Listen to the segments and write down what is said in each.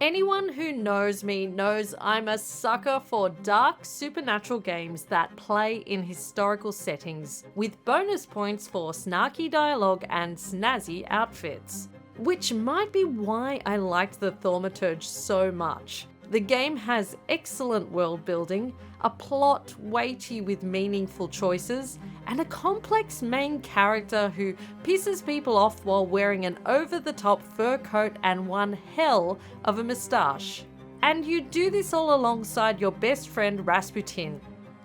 Anyone who knows me knows I'm a sucker for dark supernatural games that play in historical settings, with bonus points for snarky dialogue and snazzy outfits. Which might be why I liked the Thaumaturge so much. The game has excellent world building, a plot weighty with meaningful choices, and a complex main character who pisses people off while wearing an over-the-top fur coat and one hell of a moustache. And you do this all alongside your best friend Rasputin.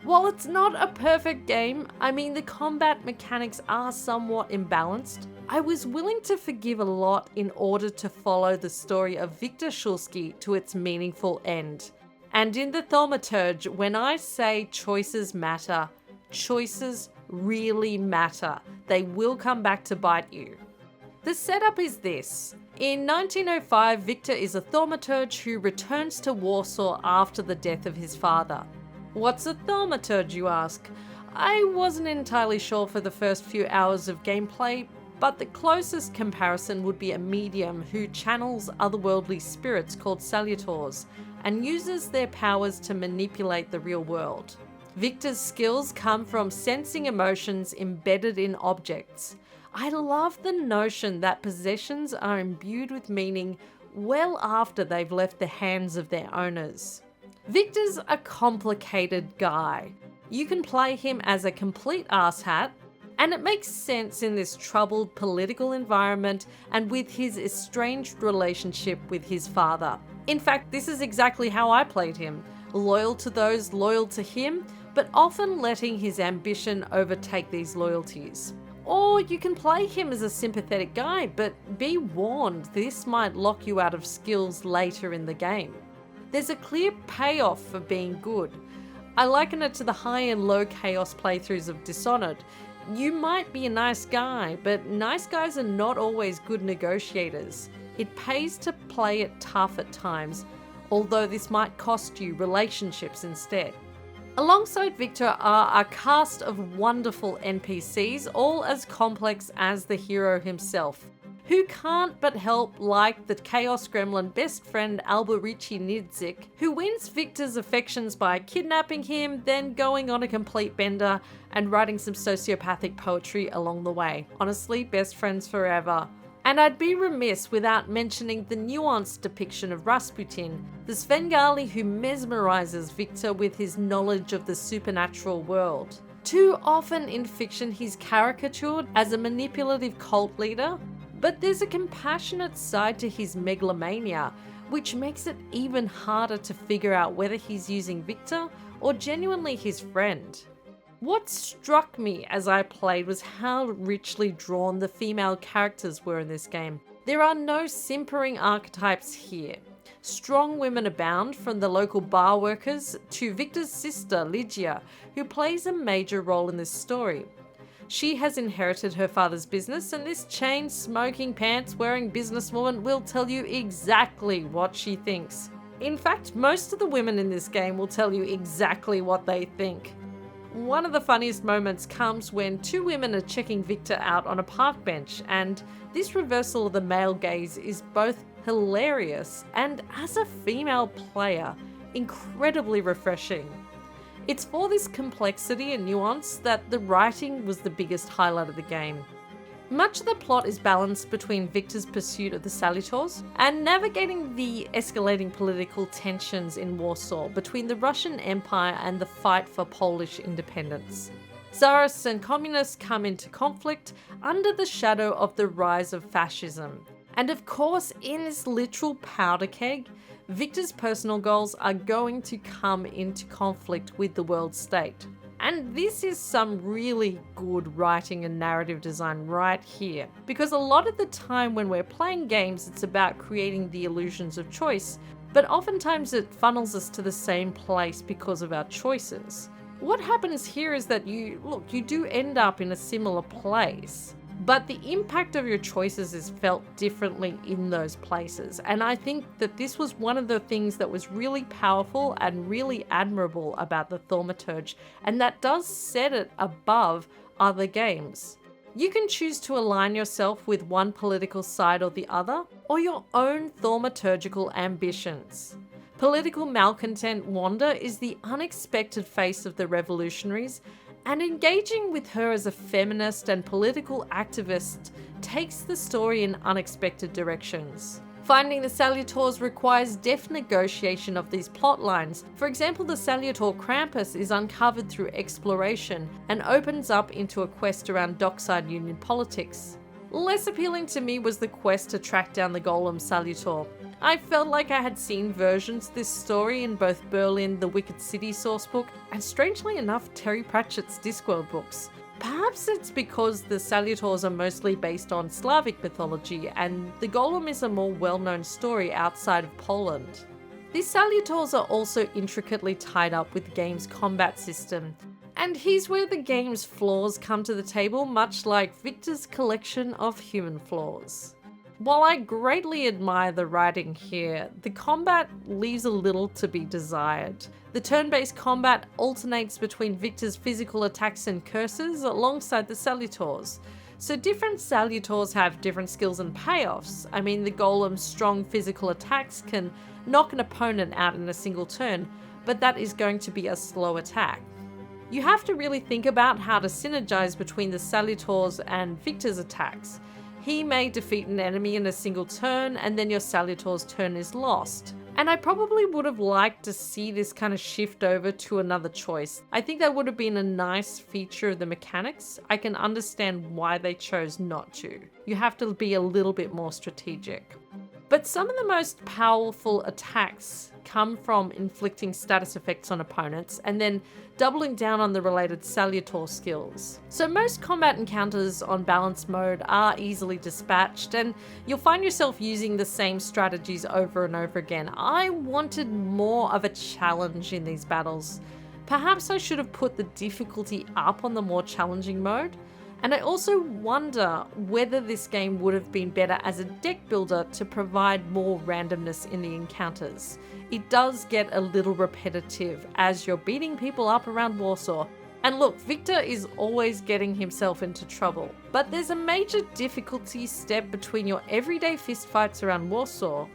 While it's not a perfect game, I mean the combat mechanics are somewhat imbalanced, I was willing to forgive a lot in order to follow the story of Victor Shulsky to its meaningful end. And in the Thaumaturge, when I say choices matter, choices really matter. They will come back to bite you. The setup is this. In 1905, Victor is a thaumaturge who returns to Warsaw after the death of his father. What's a thaumaturge, you ask? I wasn't entirely sure for the first few hours of gameplay, but the closest comparison would be a medium who channels otherworldly spirits called salutors and uses their powers to manipulate the real world. Victor's skills come from sensing emotions embedded in objects. I love the notion that possessions are imbued with meaning well after they've left the hands of their owners. Victor's a complicated guy. You can play him as a complete asshat, and it makes sense in this troubled political environment and with his estranged relationship with his father. In fact, this is exactly how I played him, loyal to those loyal to him, but often letting his ambition overtake these loyalties. Or you can play him as a sympathetic guy, but be warned, this might lock you out of skills later in the game. There's a clear payoff for being good. I liken it to the high and low chaos playthroughs of Dishonored. You might be a nice guy, but nice guys are not always good negotiators. It pays to play it tough at times, although this might cost you relationships instead. Alongside Victor are a cast of wonderful NPCs, all as complex as the hero himself, who can't but help like the Chaos Gremlin best friend Alberici Nidzik, who wins Victor's affections by kidnapping him, then going on a complete bender and writing some sociopathic poetry along the way. Honestly, best friends forever. And I'd be remiss without mentioning the nuanced depiction of Rasputin, the Svengali who mesmerizes Victor with his knowledge of the supernatural world. Too often in fiction he's caricatured as a manipulative cult leader, but there's a compassionate side to his megalomania, which makes it even harder to figure out whether he's using Victor or genuinely his friend. What struck me as I played was how richly drawn the female characters were in this game. There are no simpering archetypes here. Strong women abound, from the local bar workers to Victor's sister, Lygia, who plays a major role in this story. She has inherited her father's business, and this chain-smoking, pants-wearing businesswoman will tell you exactly what she thinks. In fact, most of the women in this game will tell you exactly what they think. One of the funniest moments comes when two women are checking Victor out on a park bench, and this reversal of the male gaze is both hilarious and, as a female player, incredibly refreshing. It's for this complexity and nuance that the writing was the biggest highlight of the game. Much of the plot is balanced between Victor's pursuit of the Salutors and navigating the escalating political tensions in Warsaw between the Russian Empire and the fight for Polish independence. Tsarists and communists come into conflict under the shadow of the rise of fascism. And of course, in this literal powder keg, Victor's personal goals are going to come into conflict with the world state. And this is some really good writing and narrative design right here. Because a lot of the time when we're playing games, it's about creating the illusions of choice, but oftentimes it funnels us to the same place because of our choices. What happens here is that you do end up in a similar place, but the impact of your choices is felt differently in those places. And I think that this was one of the things that was really powerful and really admirable about the Thaumaturge, and that does set it above other games. You can choose to align yourself with one political side or the other, or your own thaumaturgical ambitions. Political malcontent Wanda is the unexpected face of the revolutionaries, and engaging with her as a feminist and political activist takes the story in unexpected directions. Finding the Salutors requires deft negotiation of these plot lines. For example, the Salutor Krampus is uncovered through exploration and opens up into a quest around Dockside Union politics. Less appealing to me was the quest to track down the Golem Salutor. I felt like I had seen versions of this story in both Berlin, the Wicked City sourcebook, and strangely enough, Terry Pratchett's Discworld books. Perhaps it's because the Salutors are mostly based on Slavic mythology, and the Golem is a more well-known story outside of Poland. These Salutors are also intricately tied up with the game's combat system, and here's where the game's flaws come to the table, much like Victor's collection of human flaws. While I greatly admire the writing here, the combat leaves a little to be desired. The turn-based combat alternates between Victor's physical attacks and curses alongside the Salutors. So different Salutors have different skills and payoffs. I mean, the Golem's strong physical attacks can knock an opponent out in a single turn, but that is going to be a slow attack. You have to really think about how to synergize between the Salutors and Victor's attacks. He may defeat an enemy in a single turn, and then your Salutor's turn is lost. And I probably would have liked to see this kind of shift over to another choice. I think that would have been a nice feature of the mechanics. I can understand why they chose not to. You have to be a little bit more strategic. But some of the most powerful attacks come from inflicting status effects on opponents and then doubling down on the related Salutor skills. So most combat encounters on balanced mode are easily dispatched, and you'll find yourself using the same strategies over and over again. I wanted more of a challenge in these battles. Perhaps I should have put the difficulty up on the more challenging mode. And I also wonder whether this game would have been better as a deck builder to provide more randomness in the encounters. It does get a little repetitive as you're beating people up around Warsaw. And look, Victor is always getting himself into trouble. But there's a major difficulty step between your everyday fistfights around Warsaw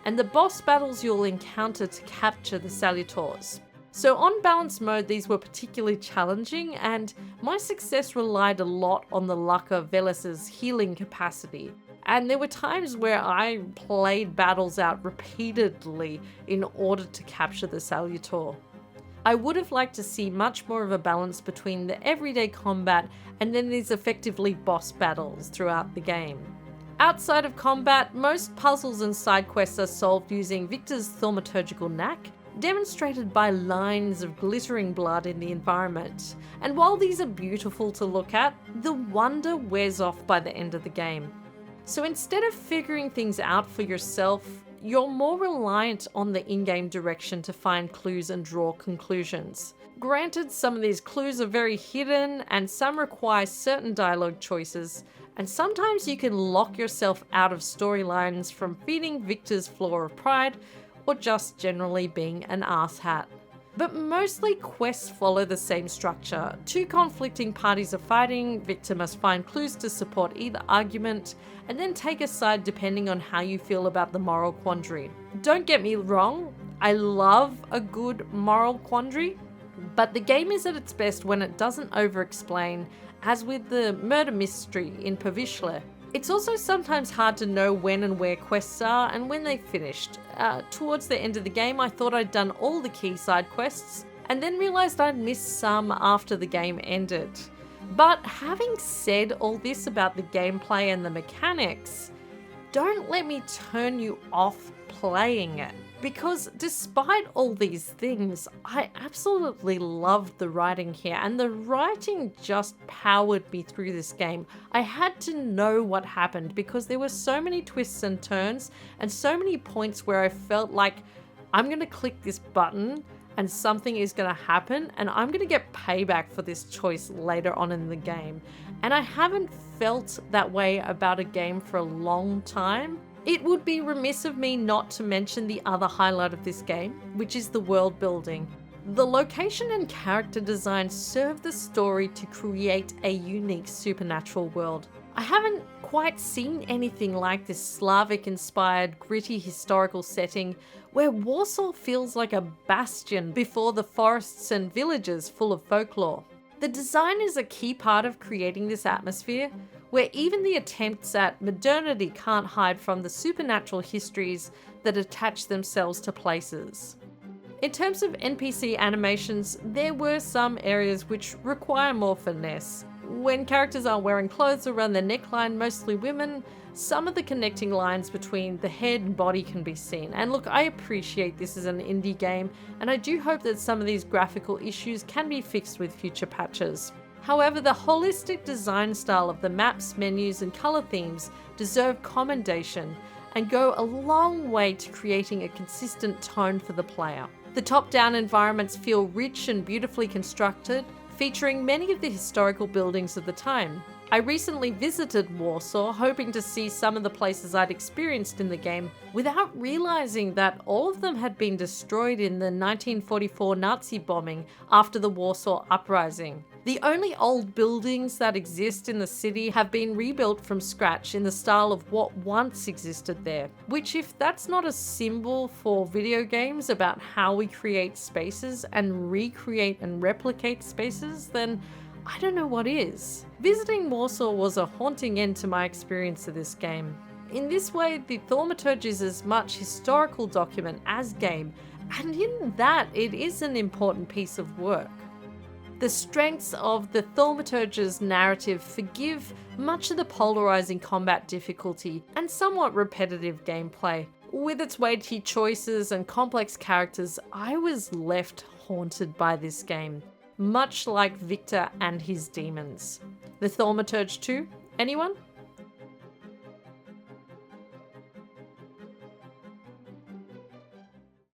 and the boss battles you'll encounter to capture the Salutors. So on balanced mode, these were particularly challenging, and my success relied a lot on the luck of Velas's healing capacity. And there were times where I played battles out repeatedly in order to capture the Salutor. I would have liked to see much more of a balance between the everyday combat and then these effectively boss battles throughout the game. Outside of combat, most puzzles and side quests are solved using Victor's thaumaturgical knack, demonstrated by lines of glittering blood in the environment. And while these are beautiful to look at, the wonder wears off by the end of the game. So instead of figuring things out for yourself, you're more reliant on the in-game direction to find clues and draw conclusions. Granted, some of these clues are very hidden and some require certain dialogue choices, and sometimes you can lock yourself out of storylines from feeding Victor's flaw of pride or just generally being an asshat. But mostly quests follow the same structure. Two conflicting parties are fighting, Victor must find clues to support either argument, and then take a side depending on how you feel about the moral quandary. Don't get me wrong, I love a good moral quandary, but the game is at its best when it doesn't over-explain, as with the murder mystery in Powiśle. It's also sometimes hard to know when and where quests are and when they've finished. Towards the end of the game, I thought I'd done all the key side quests and then realised I'd missed some after the game ended. But having said all this about the gameplay and the mechanics, don't let me turn you off playing it. Because despite all these things, I absolutely loved the writing here, and the writing just powered me through this game. I had to know what happened because there were so many twists and turns and so many points where I felt like I'm going to click this button and something is going to happen and I'm going to get payback for this choice later on in the game. And I haven't felt that way about a game for a long time. It would be remiss of me not to mention the other highlight of this game, which is the world building. The location and character design serve the story to create a unique supernatural world. I haven't quite seen anything like this Slavic-inspired, gritty historical setting where Warsaw feels like a bastion before the forests and villages full of folklore. The design is a key part of creating this atmosphere, where even the attempts at modernity can't hide from the supernatural histories that attach themselves to places. In terms of NPC animations, there were some areas which require more finesse. When characters are wearing clothes around their neckline, mostly women, some of the connecting lines between the head and body can be seen. And look, I appreciate this is an indie game, and I do hope that some of these graphical issues can be fixed with future patches. However, the holistic design style of the maps, menus, and color themes deserve commendation and go a long way to creating a consistent tone for the player. The top-down environments feel rich and beautifully constructed, featuring many of the historical buildings of the time. I recently visited Warsaw, hoping to see some of the places I'd experienced in the game, without realizing that all of them had been destroyed in the 1944 Nazi bombing after the Warsaw Uprising. The only old buildings that exist in the city have been rebuilt from scratch in the style of what once existed there, which, if that's not a symbol for video games about how we create spaces and recreate and replicate spaces, then I don't know what is. Visiting Warsaw was a haunting end to my experience of this game. In this way, the Thaumaturge is as much historical document as game, and in that it is an important piece of work. The strengths of the Thaumaturge's narrative forgive much of the polarizing combat difficulty and somewhat repetitive gameplay. With its weighty choices and complex characters, I was left haunted by this game, much like Victor and his demons. The Thaumaturge 2? Anyone?